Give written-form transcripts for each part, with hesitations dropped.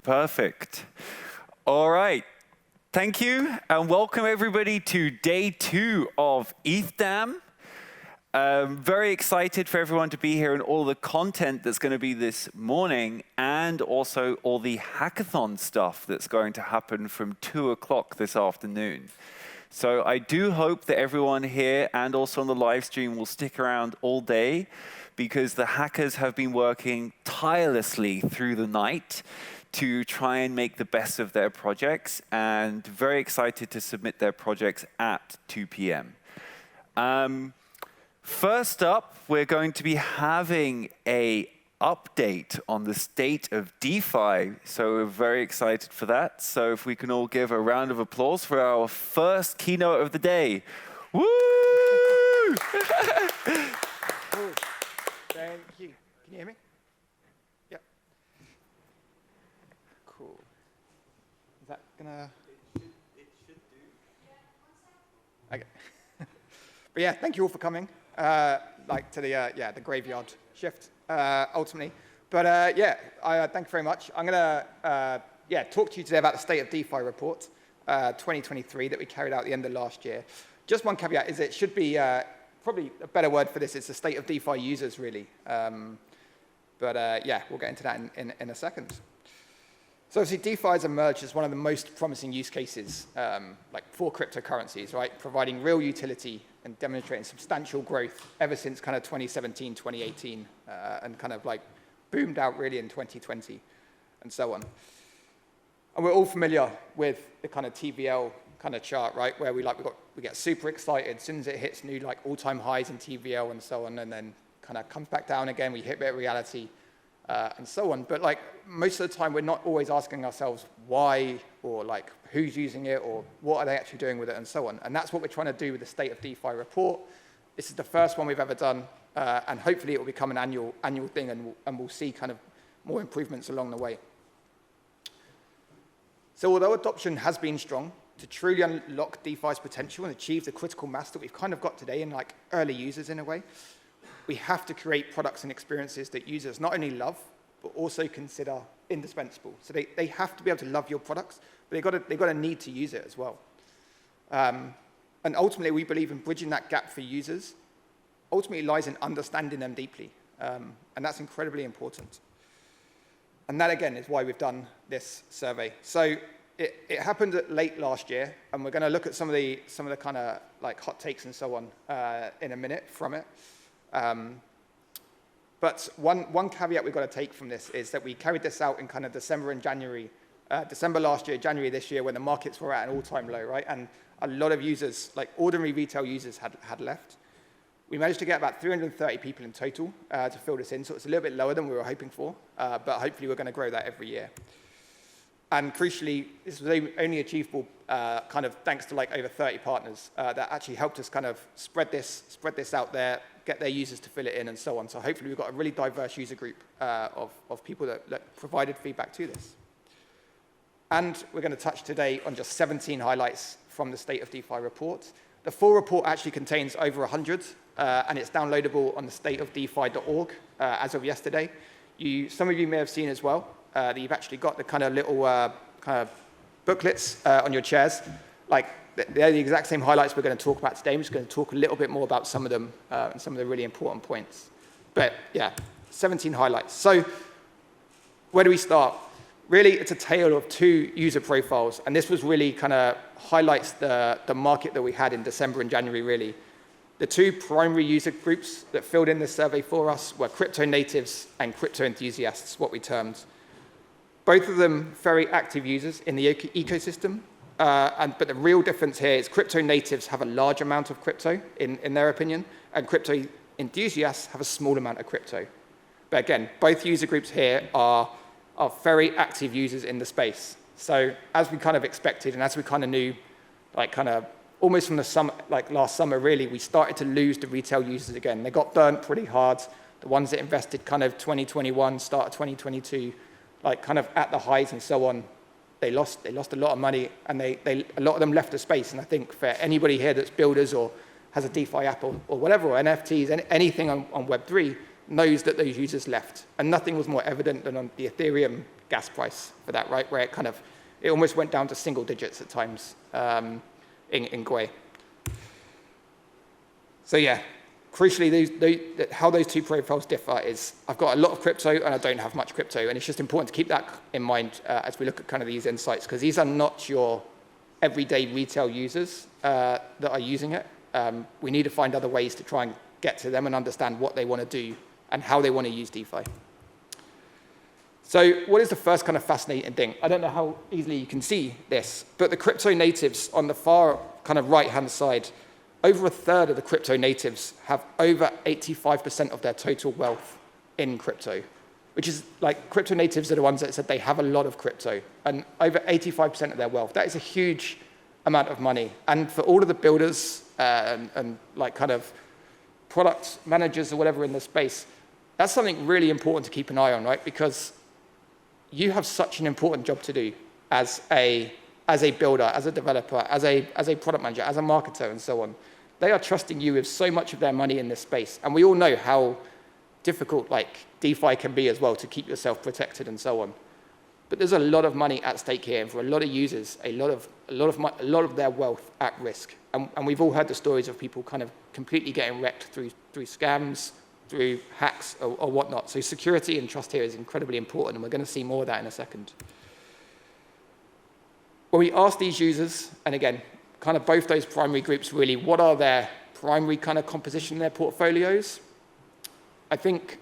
Perfect. All right. Thank you, and welcome everybody to day 2 of ETHDam. Very excited for everyone to be here and all the content that's going to be this morning, and also all the hackathon stuff that's going to happen from 2 o'clock this afternoon. So I do hope that everyone here and also on the live stream will stick around all day, because the hackers have been working tirelessly through the night to try and make the best of their projects, and very excited to submit their projects at 2 p.m. First up, we're going to be having an update on the state of DeFi, so we're very excited for that. So if we can all give a round of applause for our first keynote of the day. Woo! Cool. Thank you. Can you hear me? Yep. Cool. Is that gonna? It should do. Okay. But yeah, thank you all for coming. Like to the graveyard shift ultimately. But thank you very much. I'm gonna talk to you today about the State of DeFi report 2023 that we carried out at the end of last year. Just one caveat is it should be probably a better word for this is the state of DeFi users really. We'll get into that in a second. So obviously DeFi has emerged as one of the most promising use cases for cryptocurrencies, right? Providing real utility and demonstrating substantial growth ever since kind of 2017, 2018, and kind of like boomed out really in 2020 and so on. And we're all familiar with the kind of TVL kind of chart, right? Where we get super excited as soon as it hits new like all-time highs in TVL and so on, and then kind of comes back down again, we hit a bit of reality, and so on. But like most of the time, we're not always asking ourselves why, or like who's using it, or what are they actually doing with it, and so on. And that's what we're trying to do with the State of DeFi report. This is the first one we've ever done, and hopefully it will become an annual thing, and we'll see kind of more improvements along the way. So although adoption has been strong, to truly unlock DeFi's potential and achieve the critical mass that we've kind of got today in like early users in a way, we have to create products and experiences that users not only love, but also consider indispensable. So they have to be able to love your products, but they've got to need to use it as well. And ultimately, we believe in bridging that gap for users. Ultimately, lies in understanding them deeply, and that's incredibly important. And that, again, is why we've done this survey. So it happened late last year, and we're going to look at some of the kind of like hot takes and so on in a minute from it. But one caveat we've got to take from this is that we carried this out in kind of December and January, December last year, January this year, when the markets were at an all-time low, right? And a lot of users, like ordinary retail users, had left. We managed to get about 330 people in total to fill this in, so it's a little bit lower than we were hoping for, but hopefully we're going to grow that every year. And crucially, this was only achievable kind of thanks to like over 30 partners that actually helped us kind of spread this out there, get their users to fill it in and so on. So hopefully we've got a really diverse user group of people that provided feedback to this. And we're going to touch today on just 17 highlights from the State of DeFi report. The full report actually contains over 100, and it's downloadable on the stateofdefi.org as of yesterday. Some of you may have seen as well that you've actually got the kind of little kind of booklets on your chairs. Like they're the exact same highlights we're going to talk about today. I'm just going to talk a little bit more about some of them and some of the really important points. But yeah, 17 highlights. So where do we start? Really, it's a tale of 2 user profiles, and this was really kind of highlights the market that we had in December and January, really. The 2 primary user groups that filled in this survey for us were crypto natives and crypto enthusiasts, what we termed. Both of them very active users in the ecosystem, but the real difference here is crypto natives have a large amount of crypto, in their opinion, and crypto enthusiasts have a small amount of crypto. But again, both user groups here are very active users in the space. So as we kind of expected, and as we kind of knew, like kind of almost from the summer, like last summer, really, we started to lose the retail users again. They got burnt pretty hard. The ones that invested kind of 2021, start of 2022, like kind of at the highs and so on, they lost a lot of money, and a lot of them left the space. And I think for anybody here that's builders or has a DeFi app or whatever, or NFTs, anything on Web3, knows that those users left. And nothing was more evident than on the Ethereum gas price for that, right? Where it almost went down to single digits at times in Gwei. So yeah, crucially, how those two profiles differ is I've got a lot of crypto and I don't have much crypto. And it's just important to keep that in mind as we look at kind of these insights, because these are not your everyday retail users that are using it. We need to find other ways to try and get to them and understand what they want to do and how they want to use DeFi. So what is the first kind of fascinating thing? I don't know how easily you can see this, but the crypto natives on the far kind of right-hand side, over a third of the crypto natives have over 85% of their total wealth in crypto, which is like crypto natives are the ones that said they have a lot of crypto and over 85% of their wealth. That is a huge amount of money. And for all of the builders and like kind of product managers or whatever in the space, that's something really important to keep an eye on, right? Because you have such an important job to do as a builder, as a developer, as a product manager, as a marketer, and so on. They are trusting you with so much of their money in this space. And we all know how difficult like DeFi can be as well to keep yourself protected and so on. But there's a lot of money at stake here, and for a lot of users, a lot of their wealth at risk. And we've all heard the stories of people kind of completely getting wrecked through scams, through hacks or whatnot. So security and trust here is incredibly important, and we're going to see more of that in a second. When we ask these users, and again, kind of both those primary groups really, what are their primary kind of composition in their portfolios? I think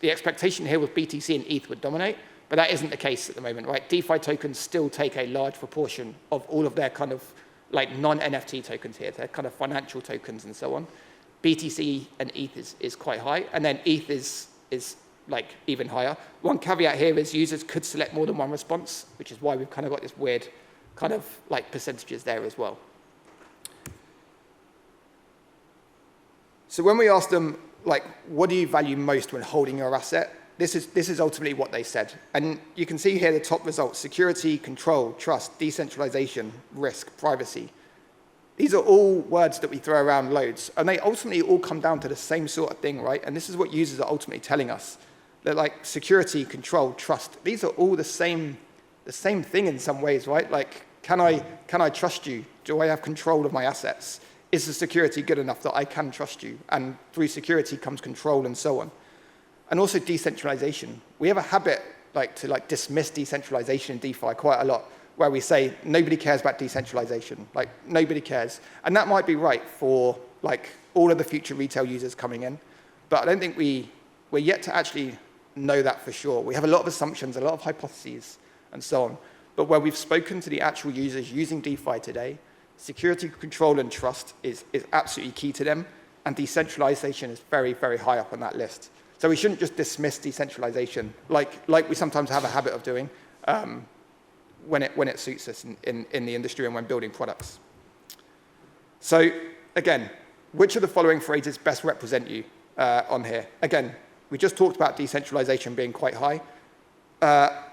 the expectation here with BTC and ETH would dominate, but that isn't the case at the moment, right? DeFi tokens still take a large proportion of all of their kind of like non-NFT tokens here, their kind of financial tokens and so on. BTC and ETH is quite high, and then ETH is like even higher. One caveat here is users could select more than one response, which is why we've kind of got this weird kind of like percentages there as well. So when we asked them, like, what do you value most when holding your asset? This is ultimately what they said. And you can see here the top results: security, control, trust, decentralization, risk, privacy. These are all words that we throw around loads, and they ultimately all come down to the same sort of thing, right? And this is what users are ultimately telling us. They're like security, control, trust. These are all the same thing in some ways, right? Like, can I trust you? Do I have control of my assets? Is the security good enough that I can trust you? And through security comes control and so on. And also decentralization. We have a habit to dismiss decentralization in DeFi quite a lot, where we say nobody cares about decentralization, like nobody cares. And that might be right for like all of the future retail users coming in, but I don't think we're yet to actually know that for sure. We have a lot of assumptions, a lot of hypotheses, and so on. But where we've spoken to the actual users using DeFi today, security, control, and trust is absolutely key to them, and decentralization is very, very high up on that list. So we shouldn't just dismiss decentralization like we sometimes have a habit of doing when it suits us in the industry and when building products. So again, which of the following phrases best represent you on here? Again, we just talked about decentralization being quite high.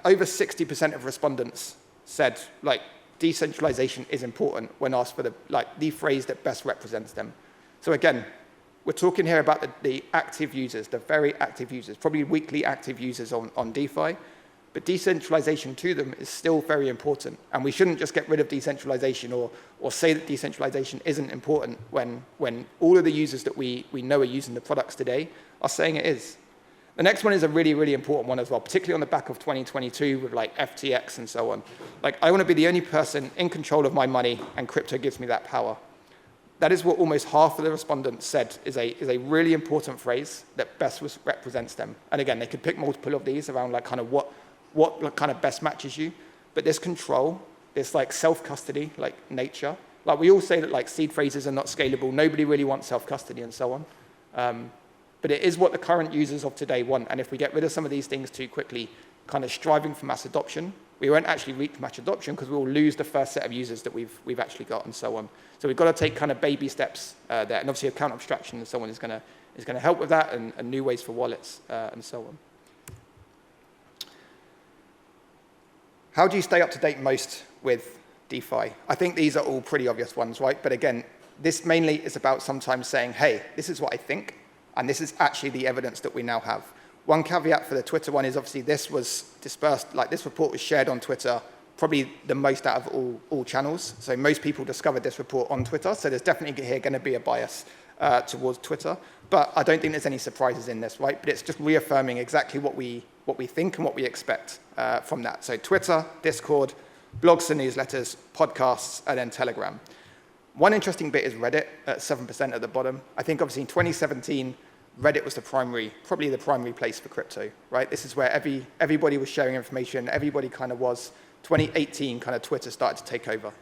Over 60% of respondents said like decentralization is important when asked for the phrase that best represents them. So again, we're talking here about the active users, the very active users, probably weekly active users on DeFi, but decentralization to them is still very important. And we shouldn't just get rid of decentralization or say that decentralization isn't important when all of the users that we know are using the products today are saying it is. The next one is a really, really important one as well, particularly on the back of 2022 with like FTX and so on. Like, I want to be the only person in control of my money, and crypto gives me that power. That is what almost half of the respondents said is a really important phrase that best represents them. And again, they could pick multiple of these around like kind of what kind of best matches you. But this control, this like self-custody, like nature. Like we all say that like seed phrases are not scalable. Nobody really wants self-custody and so on. But it is what the current users of today want. And if we get rid of some of these things too quickly, kind of striving for mass adoption, we won't actually reach mass adoption because we will lose the first set of users that we've actually got and so on. So we've got to take kind of baby steps there. And obviously account abstraction and so on is going to help with that, and new ways for wallets and so on. How do you stay up to date most with DeFi? I think these are all pretty obvious ones, right? But again, this mainly is about sometimes saying, hey, this is what I think, and this is actually the evidence that we now have. One caveat for the Twitter one is obviously this was dispersed, like this report was shared on Twitter, probably the most out of all channels. So most people discovered this report on Twitter. So there's definitely here going to be a bias towards Twitter. But I don't think there's any surprises in this, right? But it's just reaffirming exactly what we think and what we expect from that. So Twitter, Discord, blogs and newsletters, podcasts, and then Telegram. One interesting bit is Reddit at 7% at the bottom. I think obviously in 2017, Reddit was probably the primary place for crypto, right? This is where everybody was sharing information, everybody kind of was. 2018, kind of Twitter started to take over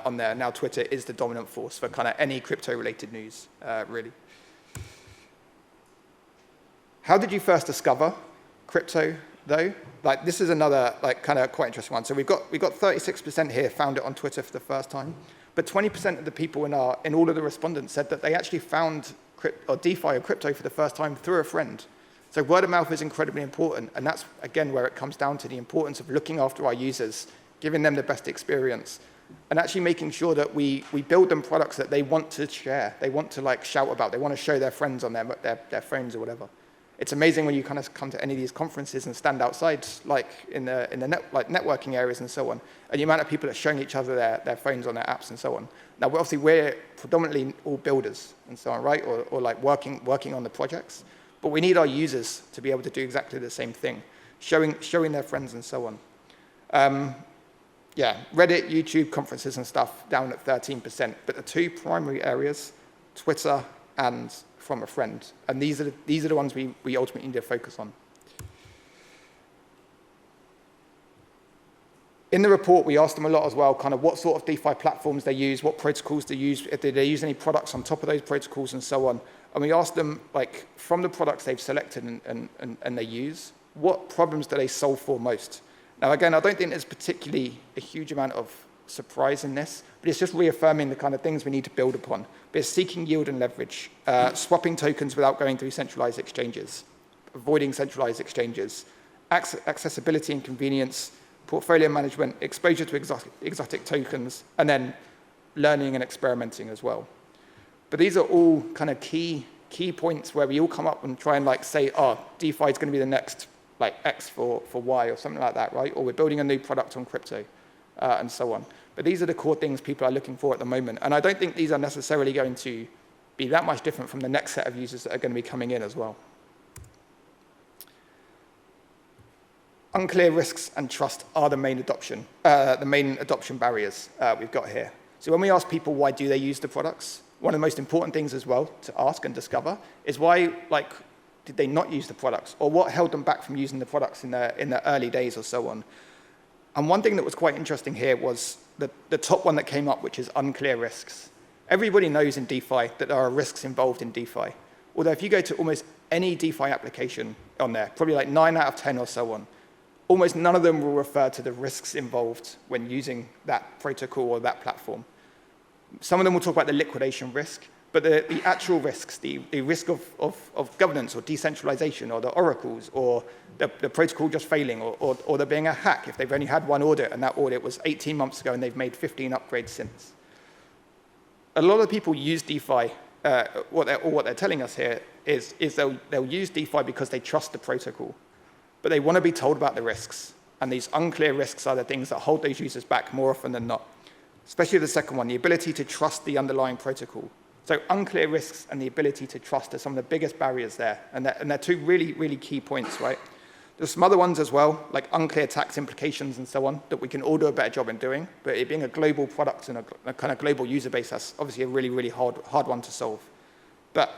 on there. Now Twitter is the dominant force for kind of any crypto-related news, really. How did you first discover crypto, though? Like, this is another, like, kind of quite interesting one. So we've got 36% here found it on Twitter for the first time, but 20% of the people in all of the respondents said that they actually found DeFi or crypto for the first time through a friend. So word of mouth is incredibly important, and that's, again, where it comes down to the importance of looking after our users, giving them the best experience, and actually making sure that we build them products that they want to share, they want to, like, shout about, they want to show their friends on their phones or whatever. It's amazing when you kind of come to any of these conferences and stand outside, like in the networking areas and so on, and the amount of people that are showing each other their phones on their apps and so on. Now, obviously, we're predominantly all builders and so on, right, or like working on the projects, but we need our users to be able to do exactly the same thing, showing their friends and so on. Yeah, Reddit, YouTube, conferences and stuff down at 13%, but the two primary areas, Twitter and from a friend, and these are the ones we ultimately need to focus on. In the report, we asked them a lot as well, kind of what sort of DeFi platforms they use, what protocols they use, if they use any products on top of those protocols and so on. And we asked them, like, from the products they've selected and they use, what problems do they solve for most? Now, again, I don't think there's particularly a huge amount of surprise in this, but it's just reaffirming the kind of things we need to build upon. But it's seeking yield and leverage, swapping tokens without going through centralized exchanges, avoiding centralized exchanges, accessibility and convenience, portfolio management, exposure to exotic tokens, and then learning and experimenting as well. But these are all kind of key points where we all come up and try and, like, say, oh, DeFi is going to be the next, like, X for Y or something like that, right? Or we're building a new product on crypto. And so on. But these are the core things people are looking for at the moment. And I don't think these are necessarily going to be that much different from the next set of users that are going to be coming in as well. Unclear risks and trust are the main adoption barriers we've got here. So when we ask people why do they use the products, one of the most important things as well to ask and discover is why, like, did they not use the products, or what held them back from using the products in the early days or so on. And one thing that was quite interesting here was the top one that came up, which is unclear risks. Everybody knows in DeFi that there are risks involved in DeFi. Although if you go to almost any DeFi application on there, probably like 9 out of 10 or so on, almost none of them will refer to the risks involved when using that protocol or that platform. Some of them will talk about the liquidation risk, but the actual risks, the risk of governance or decentralization or the oracles or the protocol just failing or there being a hack if they've only had one audit and that audit was 18 months ago and they've made 15 upgrades since. A lot of people use DeFi, what they're telling us here is they'll use DeFi because they trust the protocol, but they want to be told about the risks. And these unclear risks are the things that hold those users back more often than not, especially the second one, the ability to trust the underlying protocol. So unclear risks and the ability to trust are some of the biggest barriers there. And they're two really, really key points, right? There's some other ones as well, like unclear tax implications and so on, that we can all do a better job in doing. But it being a global product and a kind of global user base, that's obviously a really, really hard one to solve. But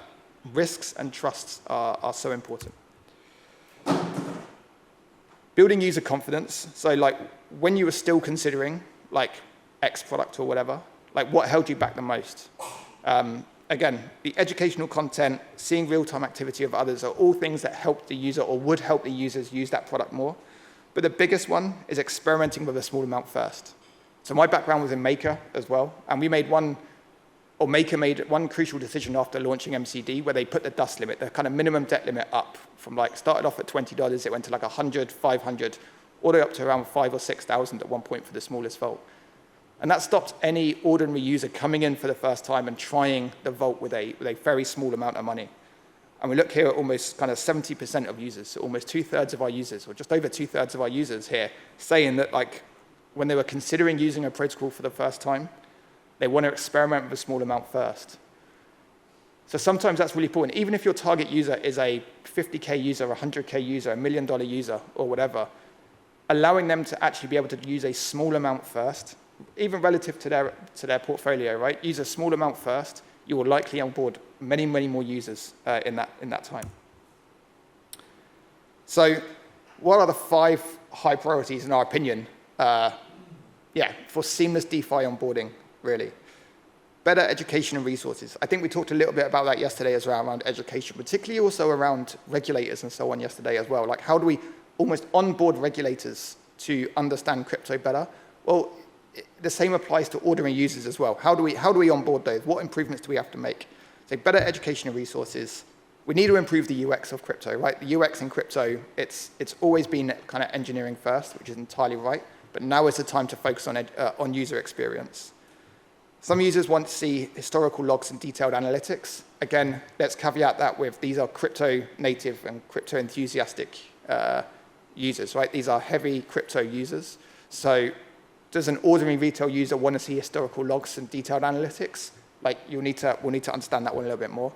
risks and trusts are so important. Building user confidence. So, like, when you were still considering, like, X product or whatever, like, what held you back the most? Again, the educational content, seeing real-time activity of others are all things that help the user or would help the users use that product more. But the biggest one is experimenting with a small amount first. So my background was in Maker as well, and Maker made one crucial decision after launching MCD where they put the dust limit, the kind of minimum debt limit up from, like, started off at $20, it went to like 100, 500, all the way up to around 5,000 or 6,000 at one point for the smallest vault. And that stopped any ordinary user coming in for the first time and trying the vault with a very small amount of money. And we look here at almost kind of 70% of users, so almost 2/3 of our users, or just over 2/3 of our users here, saying that like when they were considering using a protocol for the first time, they want to experiment with a small amount first. So sometimes that's really important. Even if your target user is a 50K user, a 100K user, a $1 million user, or whatever, allowing them to actually be able to use a small amount first, even relative to their portfolio, right? Use a small amount first, you will likely onboard many, many more users in that time. So what are the 5 high priorities, in our opinion, for seamless DeFi onboarding, really? Better education and resources. I think we talked a little bit about that yesterday as well, around education, particularly also around regulators and so on yesterday as well. Like, how do we almost onboard regulators to understand crypto better? Well, the same applies to ordinary users as well. How do we onboard those? What improvements do we have to make? So better education and resources. We need to improve the UX of crypto, right? The UX in crypto, it's always been kind of engineering first, which is entirely right. But now is the time to focus on user experience. Some users want to see historical logs and detailed analytics. Again, let's caveat that with these are crypto native and crypto enthusiastic users, right? These are heavy crypto users. So does an ordinary retail user want to see historical logs and detailed analytics? Like, we'll need to understand that one a little bit more.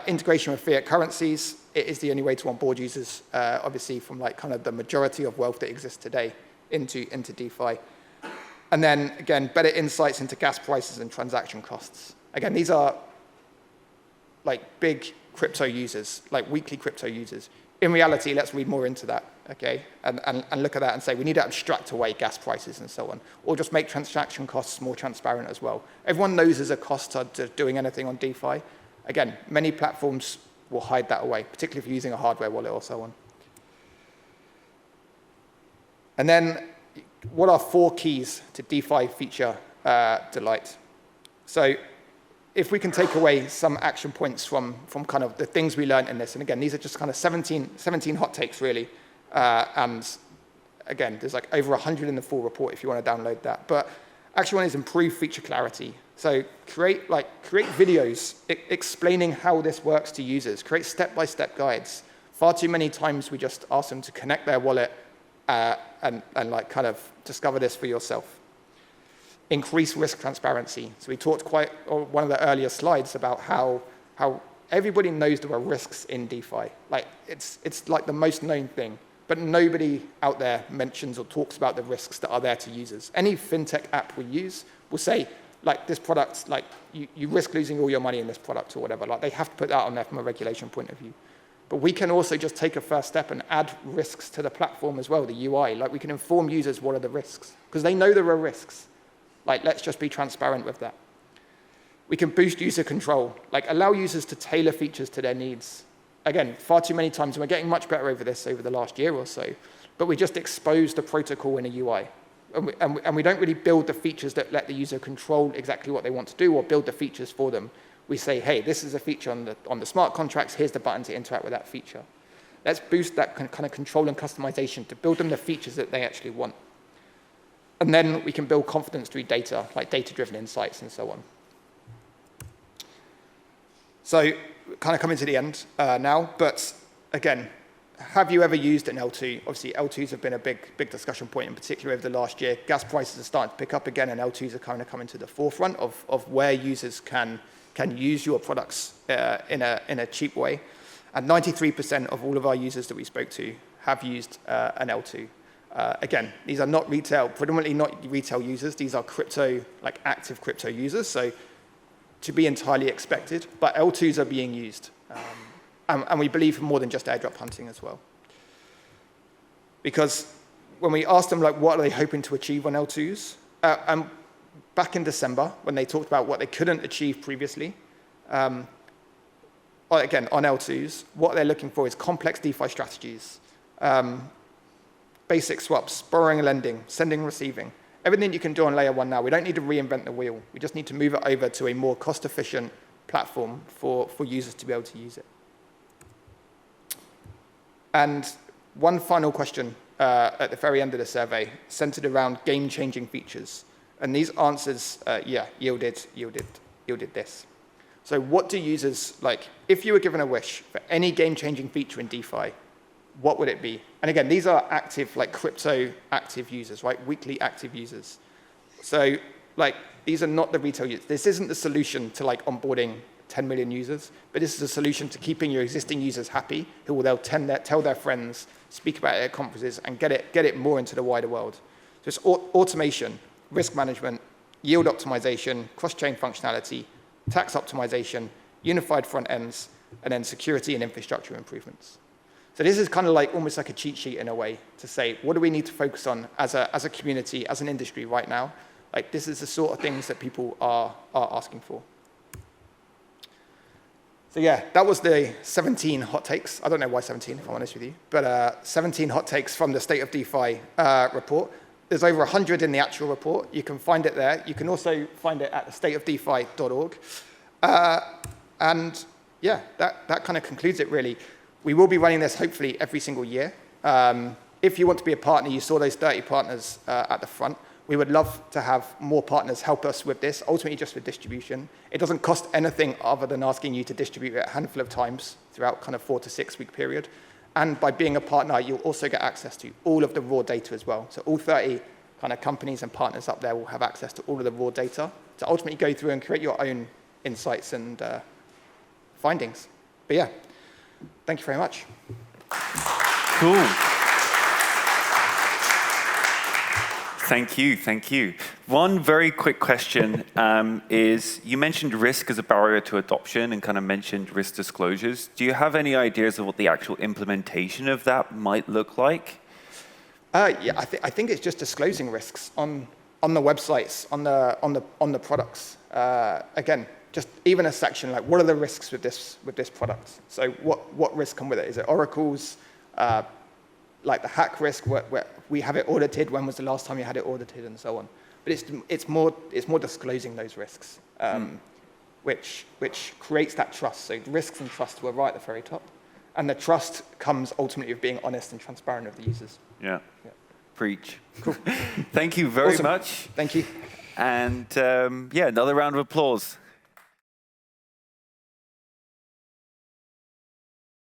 Integration with fiat currencies, it is the only way to onboard users, obviously, from like kind of the majority of wealth that exists today into DeFi. And then, again, better insights into gas prices and transaction costs. Again, these are like big crypto users, like weekly crypto users. In reality, let's read more into that, okay? And look at that and say, we need to abstract away gas prices and so on, or just make transaction costs more transparent as well. Everyone knows there's a cost to doing anything on DeFi. Again, many platforms will hide that away, particularly if you're using a hardware wallet or so on. And then, what are 4 keys to DeFi feature delight? So if we can take away some action points from kind of the things we learned in this, and again, these are just kind of 17 hot takes, really. And again, there's like over 100 in the full report if you want to download that. But action 1 is improve feature clarity. So create videos explaining how this works to users. Create step-by-step guides. Far too many times we just ask them to connect their wallet and like kind of discover this for yourself. Increase risk transparency. So we talked on one of the earlier slides about how everybody knows there are risks in DeFi. Like it's like the most known thing, but nobody out there mentions or talks about the risks that are there to users. Any fintech app we use will say, like, this product, like you risk losing all your money in this product or whatever. Like, they have to put that on there from a regulation point of view. But we can also just take a first step and add risks to the platform as well, the UI. Like, we can inform users what are the risks, because they know there are risks. Like, let's just be transparent with that. We can boost user control, like allow users to tailor features to their needs. Again, far too many times, and we're getting much better over this over the last year or so, but we just expose the protocol in a UI. And we don't really build the features that let the user control exactly what they want to do or build the features for them. We say, hey, this is a feature on the smart contracts. Here's the button to interact with that feature. Let's boost that kind of control and customization to build them the features that they actually want. And then we can build confidence through data, like data-driven insights and so on. So kind of coming to the end now, but again, have you ever used an L2? Obviously, L2s have been a big a point, in particular over the last year. Gas prices are starting to pick up again, and L2s are kind of coming to the forefront of where users can use your products in a cheap way. And 93% of all of our users that we spoke to have used an L2. Again, these are not retail, predominantly not retail users. These are crypto, like active crypto users. So to be entirely expected, but L2s are being used. And we believe for more than just airdrop hunting as well. Because when we asked them, like, what are they hoping to achieve on L2s, and back in December, when they talked about what they couldn't achieve previously, again, on L2s, what they're looking for is complex DeFi strategies, basic swaps, borrowing and lending, sending and receiving. Everything you can do on layer 1 now, we don't need to reinvent the wheel. We just need to move it over to a more cost-efficient platform for users to be able to use it. And one final question at the very end of the survey, centered around game-changing features. And these answers, yielded this. So what do users, like, if you were given a wish for any game-changing feature in DeFi, what would it be? And again, these are active, like crypto active users, right? Weekly active users. So like, these are not the retail users. This isn't the solution to like onboarding 10 million users, but this is a solution to keeping your existing users happy, who will they'll tell their friends, speak about it at conferences, and get it more into the wider world. So it's automation, risk management, yield optimization, cross-chain functionality, tax optimization, unified front ends, and then security and infrastructure improvements. So this is kind of like almost like a cheat sheet in a way to say, what do we need to focus on as a community, as an industry right now? Like, this is the sort of things that people are asking for. So yeah, that was the 17 hot takes. I don't know why 17, if I'm honest with you, but 17 hot takes from the State of DeFi report. There's over 100 in the actual report. You can find it there. You can also find it at stateofdefi.org. And yeah, that kind of concludes it, really. We will be running this, hopefully, every single year. If you want to be a partner, you saw those 30 partners at the front. We would love to have more partners help us with this, ultimately just with distribution. It doesn't cost anything other than asking you to distribute it a handful of times throughout kind of 4 to 6 week period. And by being a partner, you'll also get access to all of the raw data as well. So all 30 kind of companies and partners up there will have access to all of the raw data to ultimately go through and create your own insights and findings. But yeah, thank you very much. Cool. Thank you, thank you. One very quick question is, you mentioned risk as a barrier to adoption and kind of mentioned risk disclosures. Do you have any ideas of what the actual implementation of that might look like? Yeah, I think it's just disclosing risks on the websites, on the products. Again, just even a section like, what are the risks with this product? So what risks come with it? Is it oracles? Like the hack risk, where we have it audited, when was the last time you had it audited, and so on. But it's more disclosing those risks, which creates that trust. So risks and trust were right at the very top. And the trust comes ultimately with being honest and transparent with the users. Yeah. Preach. Cool. Thank you very much. Thank you. And yeah, another round of applause.